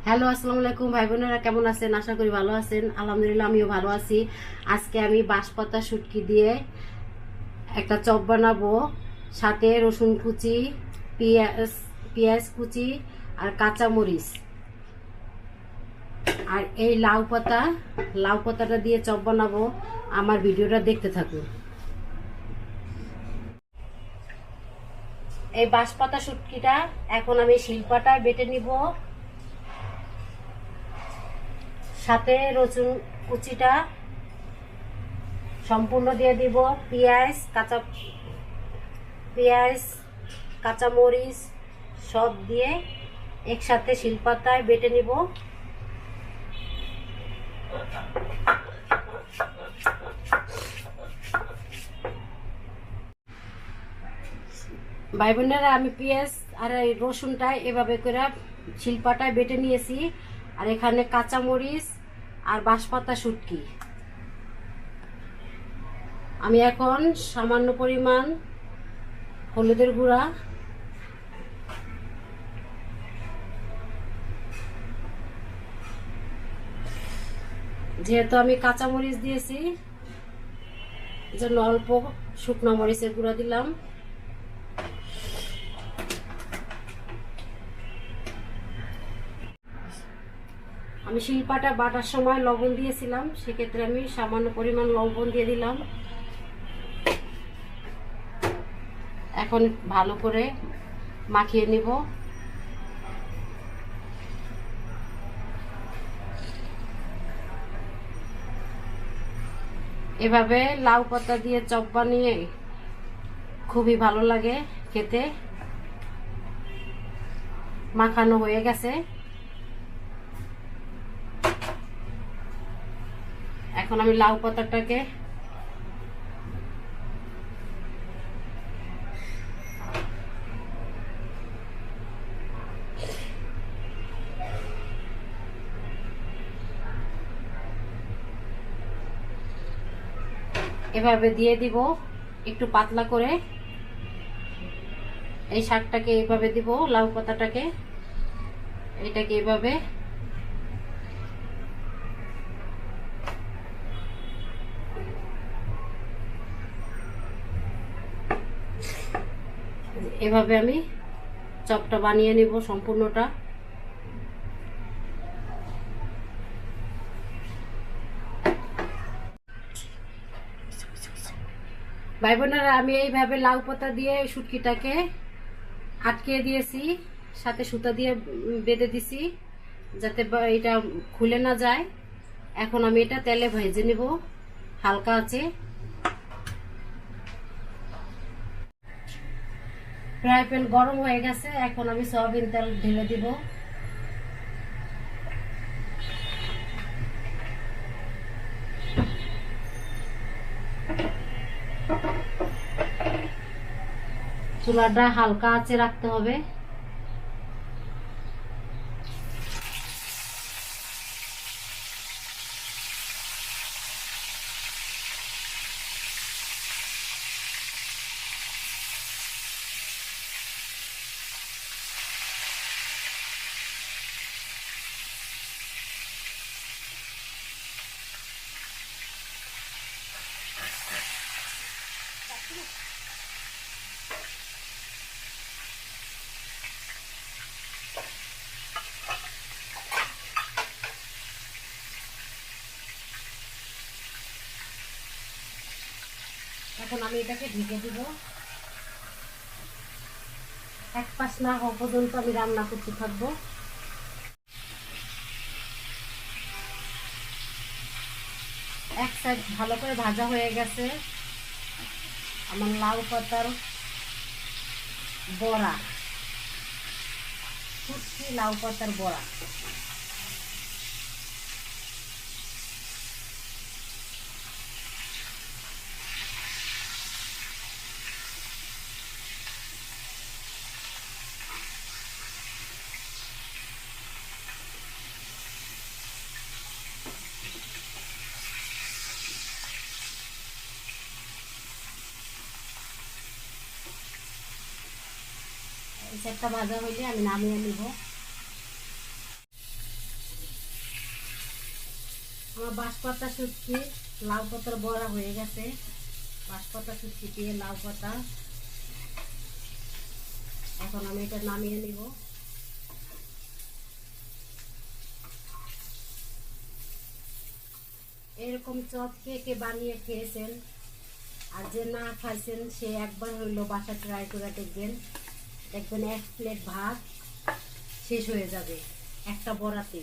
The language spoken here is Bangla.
হ্যালো, আসসালামু আলাইকুম ভাই বোনেরা, কেমন আছেন? আশা করি ভালো আছেন। আলহামদুলিল্লাহ, আমিও ভালো আছি। আজকে আমি বাঁশপাতা শুটকি দিয়ে একটা চপ বানাবো। সাথে রসুন কুচি, পেঁয়াজ পেঁয়াজ কুচি আর কাঁচা মরিচ আর এই লাউ পাতাটা দিয়ে চপ বানাবো। আমার ভিডিওটা দেখতে থাকুন। এই বাঁশপাতা শুটকিটা এখন আমি শিলপাটায় বেটে নিব। সাথে রসুন কুচিটা সম্পূর্ণ দিয়ে দিব, পেঁয়াজ কাঁচা মরিচ সব দিয়ে একসাথে শিলপাতায় বেটে নিব। ভাই বোনেরা, আমি পেঁয়াজ আর এই রসুনটা এভাবে করে শিলপাটায় বেটে নিয়েছি। আর এখানে কাঁচা মরিচ আর বাঁশপাতা শুটকি। আমি এখন সামান্য পরিমাণ হলুদের গুঁড়া, যেহেতু আমি কাঁচা মরিচ দিয়েছি এজন্য অল্প শুকনো মরিচের গুঁড়া দিলাম। আমি শিলপাটা বাটার সময় লবণ দিয়েছিলাম, সেক্ষেত্রে আমি সামান্য পরিমাণ লবণ দিয়ে দিলাম। এখন ভালো করে মাখিয়ে নিব। এভাবে লাউ পাতা দিয়ে চপ বানিয়ে খুবই ভালো লাগে খেতে। মাখানো হয়ে গেছে, এখন আমি লাউ পাতাটাকে এভাবে দিয়ে দিব একটু পাতলা করে। এই শাকটাকে এইভাবে দিব, লাউ পাতাটাকে এটাকে এইভাবে এভাবে আমি চপটা বানিয়ে নিব সম্পূর্ণটা। ভাই বোনেরা, আমি এইভাবে লাউ পাতা দিয়ে শুটকিটাকে আটকে দিয়েছি, সাথে সুতা দিয়ে বেঁধে দিছি যাতে এটা খুলে না যায়। এখন আমি এটা তেলে ভেজে নিব হালকা আছে। ফ্রাই প্যান গরম হয়ে গেছে, এখন আমি সয়াবিন তেল ঢেলে দিব। চুলাটা হালকা আঁচে রাখতে হবে। এখন আমি এটাকে ঢেকে দিব। এক পাশ না হওয়া পর্যন্ত আমি রান্না করতে থাকবো। এক সাইড ভালো করে ভাজা হয়ে গেছে আমার লাউ পাতার বড়া, শুটকি লাউ পাতার বড়া। এই সাইডটা ভাজা হইলে আমি নামিয়ে নিব। আমার বাঁশপাতা শুটকি লাউ পাতার বড়া হয়ে গেছে। বাঁশপাতা শুটকি দিয়ে লাউ পাতা। এখন আমি এটা নামিয়ে নিব। এরকম চপ কে কে বানিয়ে খেয়েছেন, আর যে না খাইছেন সে একবার হইলো বাসা ট্রাই করে দেখবেন। দেখবেন 1 প্লেট ভাত শেষ হয়ে যাবে একটা বড়াতে।